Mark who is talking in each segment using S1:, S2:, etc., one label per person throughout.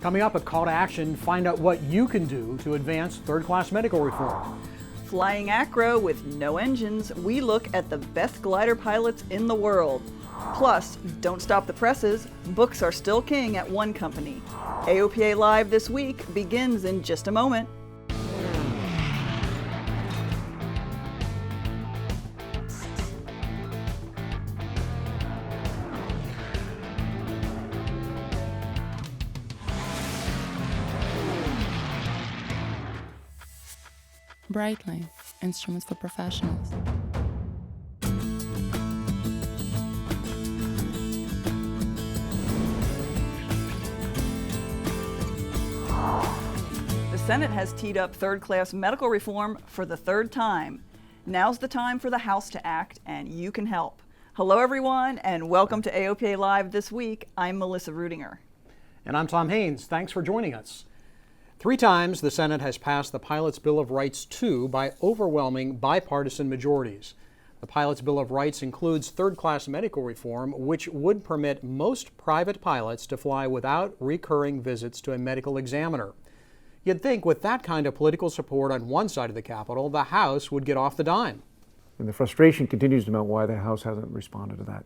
S1: Coming up, a call to action, find out what you can do to advance third-class medical reform.
S2: Flying acro with no engines, we look at the best glider pilots in the world. Plus, don't stop the presses, books are still king at one company. AOPA Live this week begins in just a moment.
S3: Brightline, instruments for professionals.
S2: The Senate has teed up third-class medical reform for the third time. Now's the time for the House to act, and you can help. Hello, everyone, and welcome to AOPA Live this week. I'm Melissa Rudinger.
S1: And I'm Tom Haynes. Thanks for joining us. 3 times the Senate has passed the Pilots' Bill of Rights 2 by overwhelming bipartisan majorities. The Pilots' Bill of Rights includes third-class medical reform, which would permit most private pilots to fly without recurring visits to a medical examiner. You'd think with that kind of political support on one side of the Capitol, the House would get off the dime.
S4: And the frustration continues to mount why the House hasn't responded to that.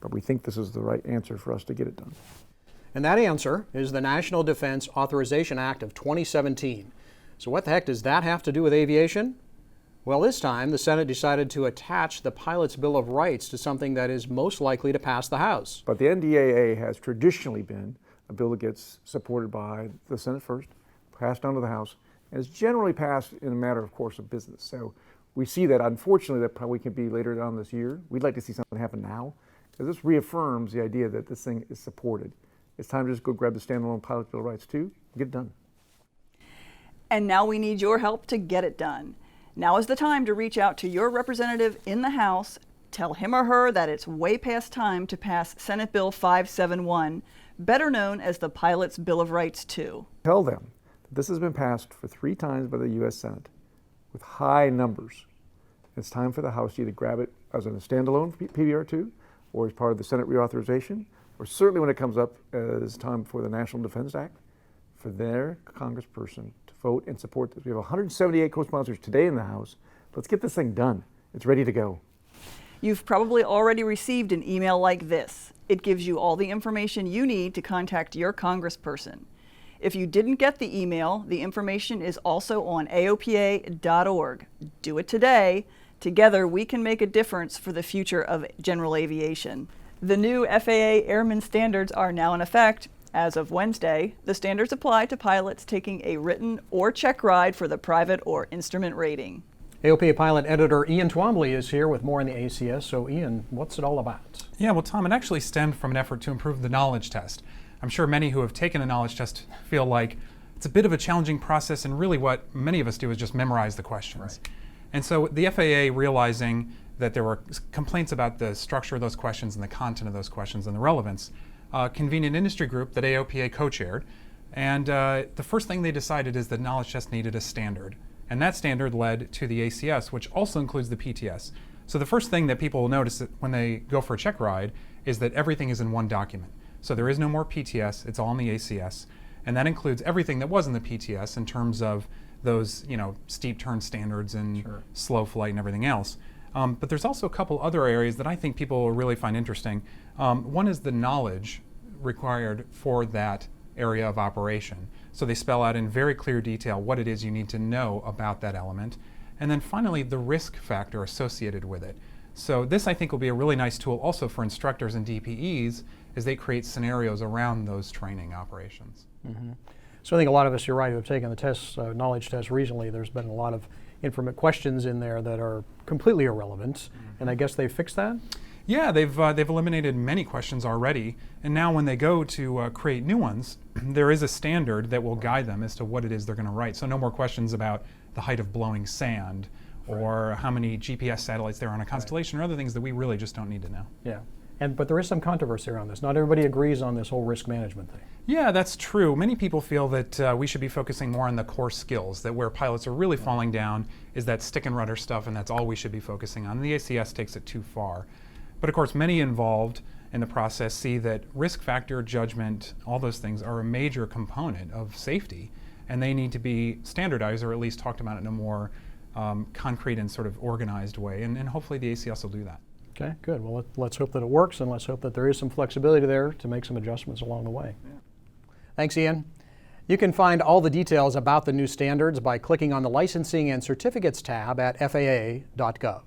S4: But we think this is the right answer for us to get it done.
S1: And that answer is the National Defense Authorization Act of 2017. So what the heck does that have to do with aviation? Well, this time the Senate decided to attach the Pilots' Bill of Rights to something that is most likely to pass the House.
S4: But the NDAA has traditionally been a bill that gets supported by the Senate first, passed on to the House, and is generally passed in a matter of course of business. So we see that, unfortunately, that probably can be later on this year. We'd like to see something happen now, because this reaffirms the idea that this thing is supported. It's time to just go grab the standalone Pilots' Bill of Rights too, get it done.
S2: And now we need your help to get it done. Now is the time to reach out to your representative in the House. Tell him or her that it's way past time to pass Senate Bill 571, better known as the Pilots' Bill of Rights 2.
S4: Tell them that this has been passed for 3 times by the U.S. Senate with high numbers. It's time for the House to either grab it as a standalone PBR2 or as part of the Senate reauthorization, or certainly when it comes up as time for the National Defense Act, for their congressperson to vote and support this. We have 178 co-sponsors today in the House. Let's get this thing done. It's ready to go.
S2: You've probably already received an email like this. It gives you all the information you need to contact your congressperson. If you didn't get the email, the information is also on AOPA.org. Do it today. Together, we can make a difference for the future of general aviation. The new FAA Airman Standards are now in effect. As of Wednesday, the standards apply to pilots taking a written or check ride for the private or instrument rating.
S1: AOPA pilot editor Ian Twombly is here with more on the ACS. So Ian, what's it all about?
S5: Yeah, well, Tom, it actually stemmed from an effort to improve the knowledge test. I'm sure many who have taken the knowledge test feel like it's a bit of a challenging process, and really what many of us do is just memorize the questions. Right. And so the FAA, realizing that there were complaints about the structure of those questions and the content of those questions and the relevance, convened an industry group that AOPA co-chaired. And the first thing they decided is that knowledge test needed a standard. And that standard led to the ACS, which also includes the PTS. So the first thing that people will notice when they go for a check ride is that everything is in one document. So there is no more PTS, it's all in the ACS. And that includes everything that was in the PTS in terms of those, steep turn standards and slow flight and everything else. But there's also a couple other areas that I think people will really find interesting. One is the knowledge required for that area of operation. So they spell out in very clear detail what it is you need to know about that element. And then finally, the risk factor associated with it. So this, I think, will be a really nice tool also for instructors and DPEs as they create scenarios around those training operations.
S1: Mm-hmm. So I think a lot of us, you're right, who have taken the tests, knowledge test recently, there's been a lot of questions in there that are completely irrelevant, mm-hmm. and I guess they fixed that?
S5: Yeah, they've eliminated many questions already, and now when they go to create new ones, there is a standard that will guide them as to what it is they're going to write. So no more questions about the height of blowing sand, or how many GPS satellites there are on a constellation, or other things that we really just don't need to know.
S1: Yeah, but there is some controversy around this. Not everybody agrees on this whole risk management thing.
S5: Yeah, that's true. Many people feel that we should be focusing more on the core skills, that where pilots are really falling down is that stick and rudder stuff, and that's all we should be focusing on. The ACS takes it too far. But of course, many involved in the process see that risk factor, judgment, all those things are a major component of safety, and they need to be standardized or at least talked about in a more concrete and sort of organized way, and hopefully the ACS will do that.
S1: Okay, good. Well, let's hope that it works, and let's hope that there is some flexibility there to make some adjustments along the way. Yeah. Thanks, Ian. You can find all the details about the new standards by clicking on the Licensing and Certificates tab at FAA.gov.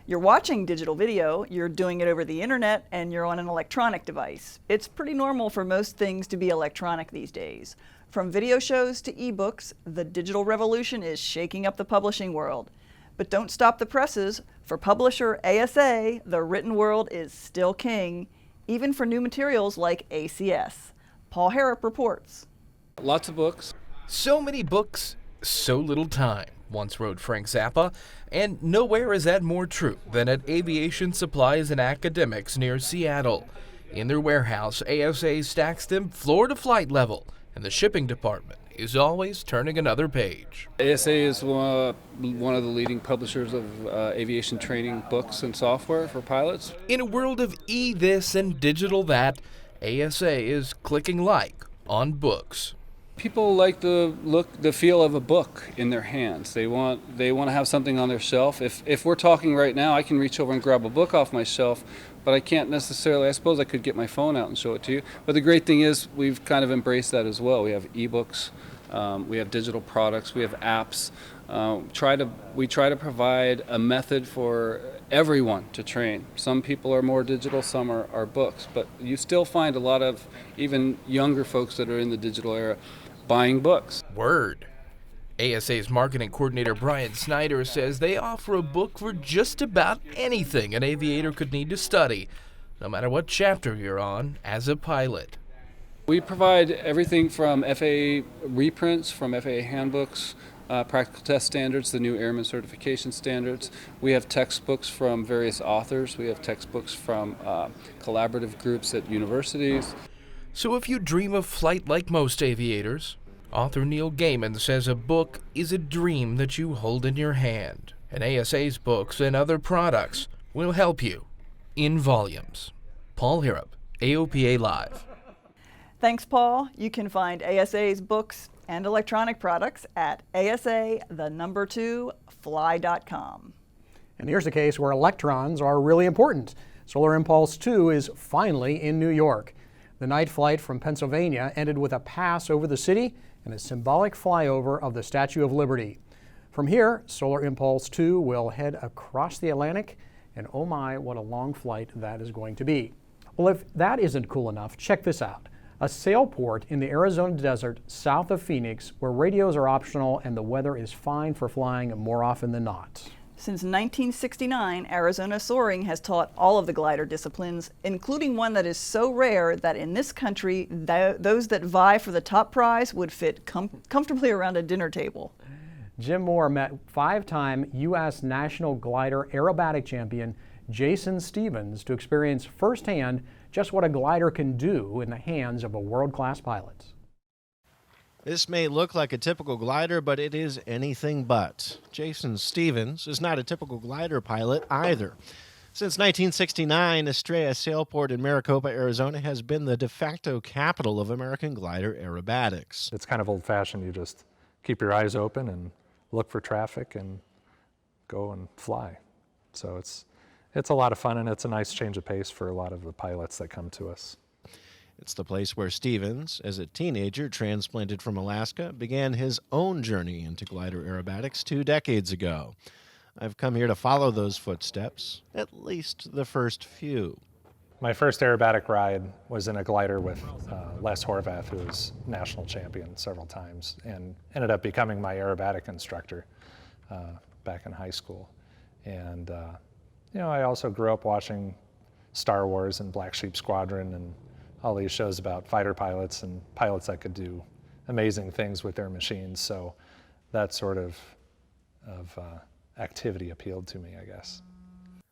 S2: You're watching digital video, you're doing it over the internet, and you're on an electronic device. It's pretty normal for most things to be electronic these days. From video shows to ebooks, the digital revolution is shaking up the publishing world. But don't stop the presses. For publisher ASA, the written world is still king, even for new materials like ACS. Paul Harrop reports.
S6: Lots of books.
S7: So many books, so little time, once wrote Frank Zappa, and nowhere is that more true than at Aviation Supplies and Academics near Seattle. In their warehouse, ASA stacks them floor to flight level, and the shipping department is always turning another page.
S6: ASA is one of the leading publishers of aviation training books and software for pilots.
S7: In a world of this and digital that, ASA is clicking like on books.
S6: People like the feel of a book in their hands. They want to have something on their shelf. If we're talking right now, I can reach over and grab a book off my shelf, but I can't necessarily. I suppose I could get my phone out and show it to you. But the great thing is we've kind of embraced that as well. We have ebooks, we have digital products, we have apps. We try to provide a method for everyone to train. Some people are more digital, some are books, but you still find a lot of even younger folks that are in the digital era buying books.
S7: Word. ASA's marketing coordinator Brian Snyder says they offer a book for just about anything an aviator could need to study, no matter what chapter you're on as a pilot.
S6: We provide everything from FAA reprints, from FAA handbooks, practical test standards, the new airman certification standards. We have textbooks from various authors. We have textbooks from collaborative groups at universities.
S7: So if you dream of flight like most aviators, author Neil Gaiman says a book is a dream that you hold in your hand. And ASA's books and other products will help you in volumes. Paul Harrop, AOPA Live.
S2: Thanks, Paul. You can find ASA's books and electronic products at asa2fly.com.
S1: And here's a case where electrons are really important. Solar Impulse 2 is finally in New York. The night flight from Pennsylvania ended with a pass over the city and a symbolic flyover of the Statue of Liberty. From here, Solar Impulse 2 will head across the Atlantic, and oh my, what a long flight that is going to be. Well, if that isn't cool enough, check this out. A sail port in the Arizona desert south of Phoenix where radios are optional and the weather is fine for flying more often than not.
S2: Since 1969, Arizona Soaring has taught all of the glider disciplines, including one that is so rare that in this country, those that vie for the top prize would fit comfortably around a dinner table.
S1: Jim Moore met five-time U.S. National Glider Aerobatic Champion Jason Stevens to experience firsthand just what a glider can do in the hands of a world-class pilot.
S8: This may look like a typical glider, but it is anything but. Jason Stevens is not a typical glider pilot either. Since 1969, Estrella Sailport in Maricopa, Arizona has been the de facto capital of American glider aerobatics.
S9: It's kind of old-fashioned. You just keep your eyes open and look for traffic and go and fly. So it's a lot of fun, and it's a nice change of pace for a lot of the pilots that come to us.
S8: It's the place where Stevens, as a teenager transplanted from Alaska, began his own journey into glider aerobatics 2 decades ago. I've come here to follow those footsteps, at least the first few.
S9: My first aerobatic ride was in a glider with Les Horvath, who was national champion several times, and ended up becoming my aerobatic instructor back in high school. And I also grew up watching Star Wars and Black Sheep Squadron and all these shows about fighter pilots and pilots that could do amazing things with their machines. So that sort of activity appealed to me, I guess.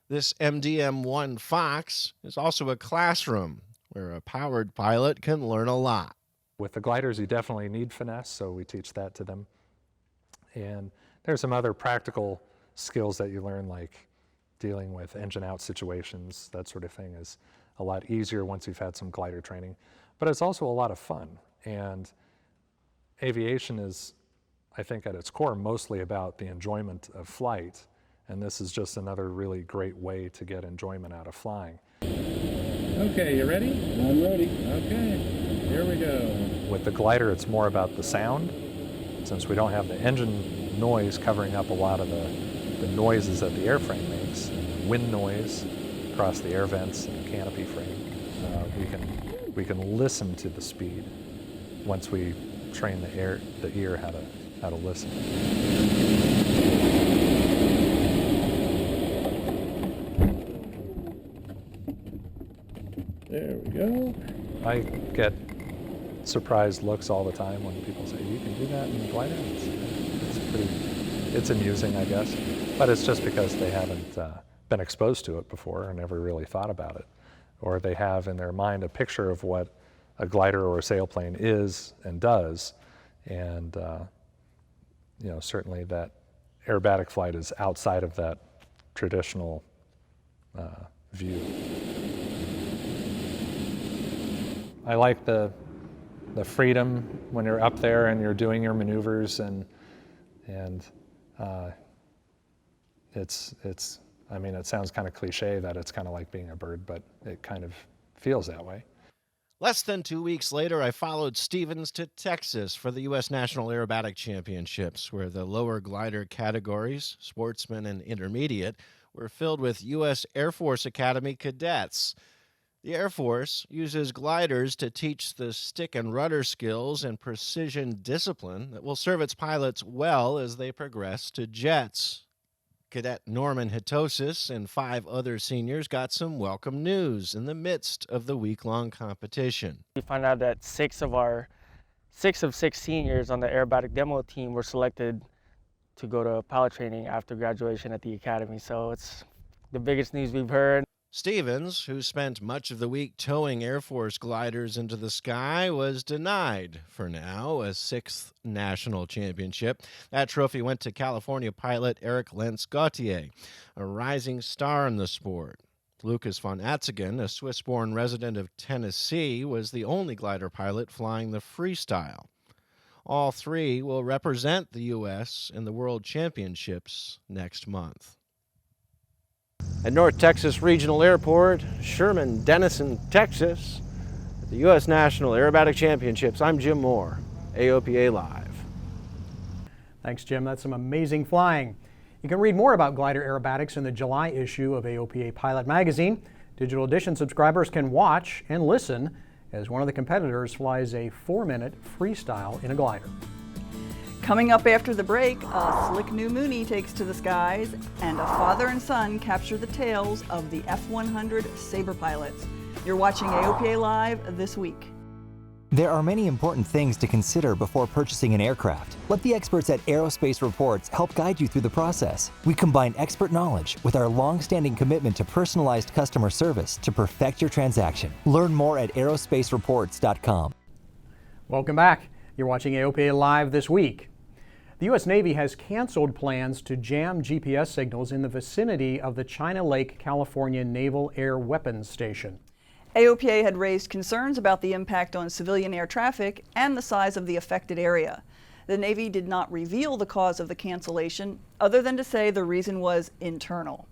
S8: This MDM-1 Fox is also a classroom where a powered pilot can learn a lot.
S9: With the gliders, you definitely need finesse, so we teach that to them. And there's some other practical skills that you learn, like dealing with engine out situations, that sort of thing, is a lot easier once you've had some glider training. But it's also a lot of fun. And aviation is, I think, at its core, mostly about the enjoyment of flight. And this is just another really great way to get enjoyment out of flying.
S10: Okay, you ready? I'm ready. Okay, here we go.
S9: With the glider, it's more about the sound, since we don't have the engine noise covering up a lot of the noises that the airframe makes. Wind noise across the air vents and the canopy frame. We can listen to the speed once we train the ear how to listen.
S10: There we go.
S9: I get surprised looks all the time when people say, "You can do that in the glider?" It's amusing, I guess, but it's just because they haven't been exposed to it before and never really thought about it, or they have in their mind a picture of what a glider or a sailplane is and does, and certainly that aerobatic flight is outside of that traditional view. I like the freedom when you're up there and you're doing your maneuvers, and it's I mean, it sounds kind of cliche that it's kind of like being a bird, but it kind of feels that way.
S8: Less than 2 weeks later, I followed Stevens to Texas for the U.S. National Aerobatic Championships, where the lower glider categories, sportsman and intermediate, were filled with U.S. Air Force Academy cadets. The Air Force uses gliders to teach the stick and rudder skills and precision discipline that will serve its pilots well as they progress to jets. Cadet Norman Hitosis and 5 other seniors got some welcome news in the midst of the week-long competition.
S11: We found out that 6 of 6 seniors on the aerobatic demo team were selected to go to pilot training after graduation at the academy. So it's the biggest news we've heard.
S8: Stevens, who spent much of the week towing Air Force gliders into the sky, was denied, for now, a 6th national championship. That trophy went to California pilot Eric Lentz-Gautier, a rising star in the sport. Lucas von Atzigen, a Swiss-born resident of Tennessee, was the only glider pilot flying the freestyle. All 3 will represent the U.S. in the World Championships next month. At North Texas Regional Airport, Sherman, Denison, Texas, at the U.S. National Aerobatic Championships, I'm Jim Moore, AOPA Live.
S1: Thanks, Jim. That's some amazing flying. You can read more about glider aerobatics in the July issue of AOPA Pilot Magazine. Digital Edition subscribers can watch and listen as one of the competitors flies a 4-minute freestyle in a glider.
S2: Coming up after the break, a slick new Mooney takes to the skies, and a father and son capture the tales of the F-100 Sabre pilots. You're watching AOPA Live this week.
S12: There are many important things to consider before purchasing an aircraft. Let the experts at Aerospace Reports help guide you through the process. We combine expert knowledge with our long-standing commitment to personalized customer service to perfect your transaction. Learn more at aerospacereports.com.
S1: Welcome back. You're watching AOPA Live this week. The U.S. Navy has canceled plans to jam GPS signals in the vicinity of the China Lake, California Naval Air Weapons Station.
S2: AOPA had raised concerns about the impact on civilian air traffic and the size of the affected area. The Navy did not reveal the cause of the cancellation, other than to say the reason was internal.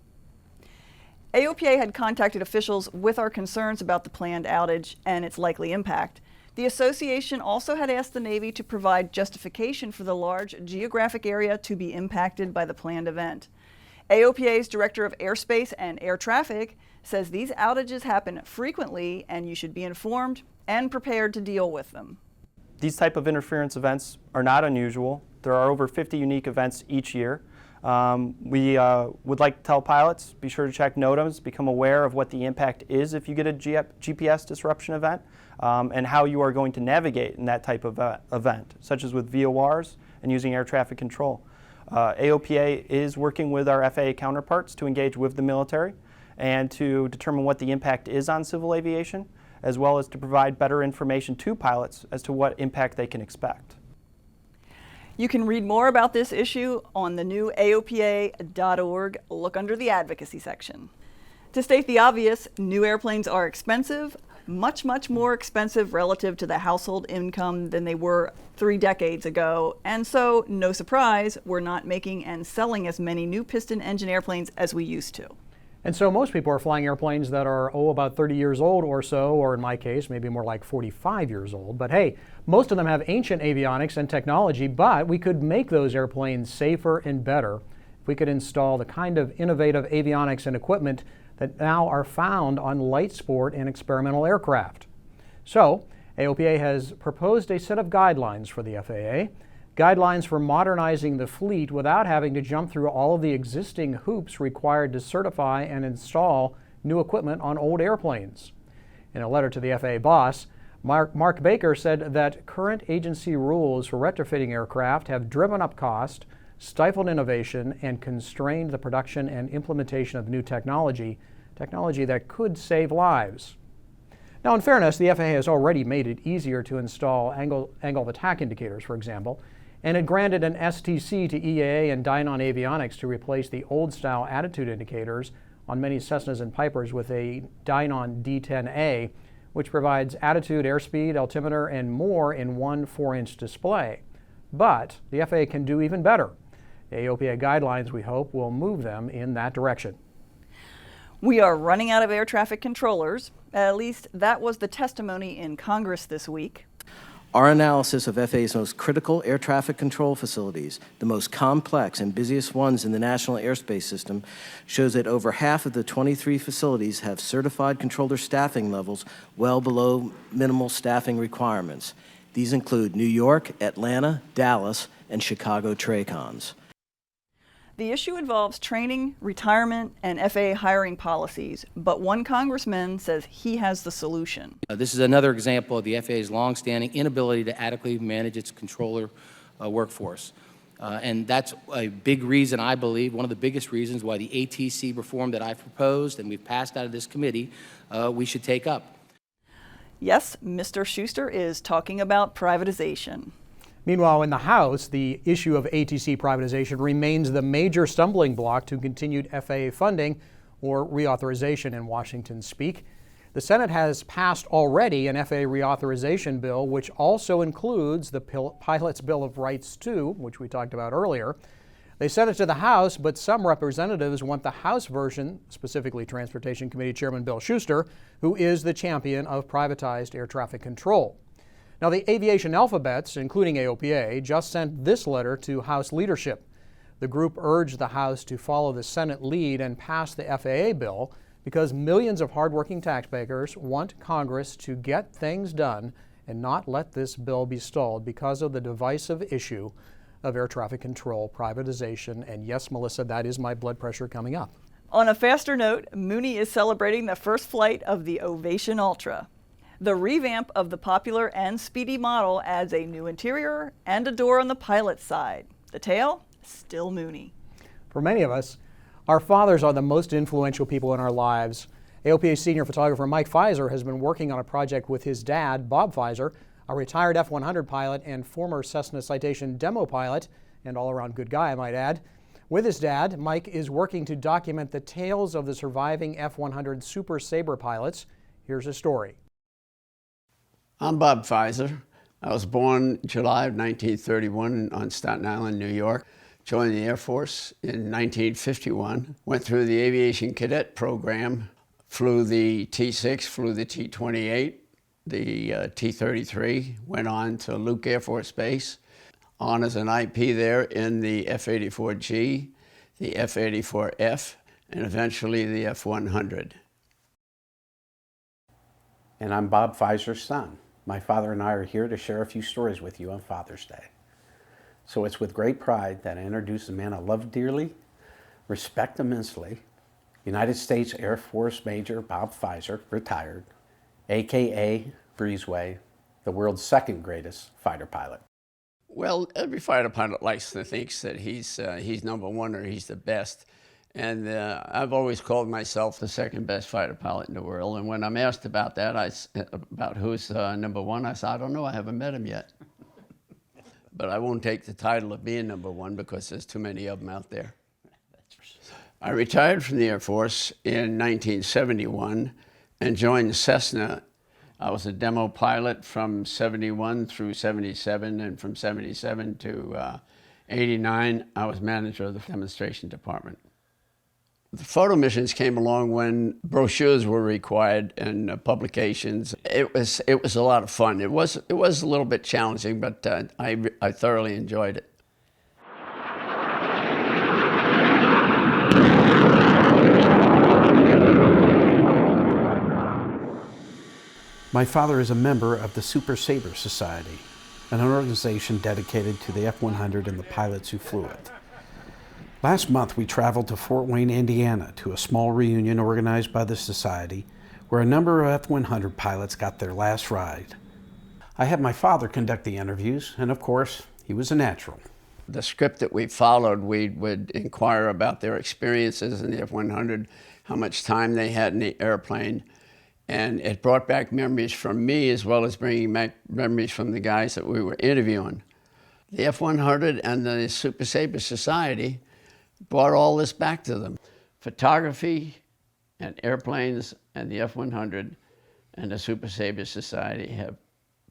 S2: AOPA had contacted officials with our concerns about the planned outage and its likely impact. The association also had asked the Navy to provide justification for the large geographic area to be impacted by the planned event. AOPA's Director of Airspace and Air Traffic says these outages happen frequently and you should be informed and prepared to deal with them.
S11: These type of interference events are not unusual. There are over 50 unique events each year. We would like to tell pilots, be sure to check NOTAMs, become aware of what the impact is if you get a GPS disruption event, and how you are going to navigate in that type of event, such as with VORs and using air traffic control. AOPA is working with our FAA counterparts to engage with the military and to determine what the impact is on civil aviation, as well as to provide better information to pilots as to what impact they can expect.
S2: You can read more about this issue on the new AOPA.org. Look under the Advocacy section. To state the obvious, new airplanes are expensive, much, much more expensive relative to the household income than they were 3 decades ago. And so, no surprise, we're not making and selling as many new piston engine airplanes as we used to.
S1: And so most people are flying airplanes that are, about 30 years old or so, or in my case, maybe more like 45 years old. But hey, most of them have ancient avionics and technology, but we could make those airplanes safer and better if we could install the kind of innovative avionics and equipment that now are found on light sport and experimental aircraft. So, AOPA has proposed a set of guidelines for the FAA, guidelines for modernizing the fleet without having to jump through all of the existing hoops required to certify and install new equipment on old airplanes. In a letter to the FAA boss, Mark Baker said that current agency rules for retrofitting aircraft have driven up cost, stifled innovation, and constrained the production and implementation of new technology that could save lives. Now, in fairness, the FAA has already made it easier to install angle of attack indicators, for example, and it granted an STC to EAA and Dynon Avionics to replace the old-style attitude indicators on many Cessnas and Pipers with a Dynon D10A, which provides attitude, airspeed, altimeter, and more in one 4-inch display. But the FAA can do even better. The AOPA guidelines, we hope, will move them in that direction.
S2: We are running out of air traffic controllers. At least that was the testimony in Congress this week.
S13: Our analysis of FAA's most critical air traffic control facilities, the most complex and busiest ones in the national airspace system, shows that over half of the 23 facilities have certified controller staffing levels well below minimal staffing requirements. These include New York, Atlanta, Dallas, and Chicago TRACONs.
S2: The issue involves training, retirement, and FAA hiring policies, but one congressman says he has the solution.
S14: This is another example of the FAA's longstanding inability to adequately manage its controller workforce. And that's a big reason, I believe, one of the biggest reasons why the ATC reform that I've proposed and we've passed out of this committee, we should take up.
S2: Yes, Mr. Schuster is talking about privatization.
S1: Meanwhile, in the House, the issue of ATC privatization remains the major stumbling block to continued FAA funding, or reauthorization in Washington speak. The Senate has passed already an FAA reauthorization bill, which also includes the Pilot's Bill of Rights 2, which we talked about earlier. They sent it to the House, but some representatives want the House version, specifically Transportation Committee Chairman Bill Schuster, who is the champion of privatized air traffic control. Now, the aviation alphabets, including AOPA, just sent this letter to House leadership. The group urged the House to follow the Senate lead and pass the FAA bill because millions of hardworking taxpayers want Congress to get things done and not let this bill be stalled because of the divisive issue of air traffic control, privatization, and yes, Melissa, that is my blood pressure coming up.
S2: On a faster note, Mooney is celebrating the first flight of the Ovation Ultra. The revamp of the popular and speedy model adds a new interior and a door on the pilot's side. The tail, still Mooney.
S1: For many of us, our fathers are the most influential people in our lives. AOPA senior photographer Mike Fizer has been working on a project with his dad, Bob Fizer, a retired F-100 pilot and former Cessna Citation demo pilot, and all-around good guy, I might add. With his dad, Mike is working to document the tales of the surviving F-100 Super Sabre pilots. Here's his story.
S15: I'm Bob Fizer. I was born July of 1931 on Staten Island, New York. Joined the Air Force in 1951. Went through the aviation cadet program. Flew the T-6, flew the T-28, the T-33. Went on to Luke Air Force Base. On as an IP there in the F-84G, the F-84F, and eventually the F-100.
S16: And I'm Bob Fizer's son. My father and I are here to share a few stories with you on Father's Day. So it's with great pride that I introduce a man I love dearly, respect immensely, United States Air Force Major Bob Fizer, retired, AKA Breezeway, the world's second greatest fighter pilot.
S15: Well, every fighter pilot likes to think that he's number one or he's the best. And I've always called myself the second best fighter pilot in the world. And when I'm asked about that, about who's number one, I said, I don't know, I haven't met him yet. but I won't take the title of being number one because there's too many of them out there. I retired from the Air Force in 1971 and joined Cessna. I was a demo pilot from 71 through 77, and from 77 to 89, I was manager of the demonstration department. The photo missions came along when brochures were required and publications. It was a lot of fun. It was a little bit challenging, but I thoroughly enjoyed it.
S16: My father is a member of the Super Sabre Society, an organization dedicated to the F-100 and the pilots who flew it. Last month, we traveled to Fort Wayne, Indiana, to a small reunion organized by the Society, where a number of F-100 pilots got their last ride. I had my father conduct the interviews, and of course, he was a natural.
S15: The script that we followed, we would inquire about their experiences in the F-100, how much time they had in the airplane, and it brought back memories from me as well as bringing back memories from the guys that we were interviewing. The F-100 and the Super Sabre Society brought all this back to them. Photography and airplanes and the F-100 and the Super Sabre Society have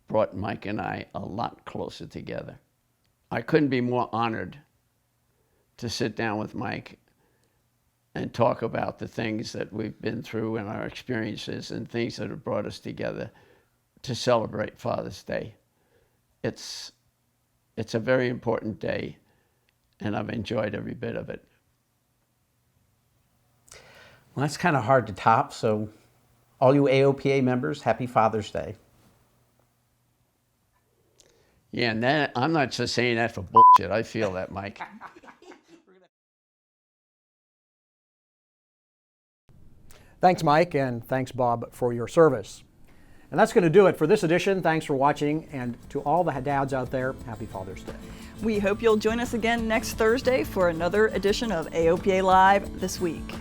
S15: brought Mike and I a lot closer together. I couldn't be more honored to sit down with Mike and talk about the things that we've been through and our experiences and things that have brought us together to celebrate Father's Day. It's a very important day, and I've enjoyed every bit of it.
S16: Well, that's kind of hard to top, so all you AOPA members, happy Father's Day.
S15: Yeah, and that, I'm not just saying that for bullshit. I feel that, Mike.
S1: Thanks, Mike, and thanks, Bob, for your service. And that's going to do it for this edition. Thanks for watching, and to all the dads out there, happy Father's Day.
S2: We hope you'll join us again next Thursday for another edition of AOPA Live This Week.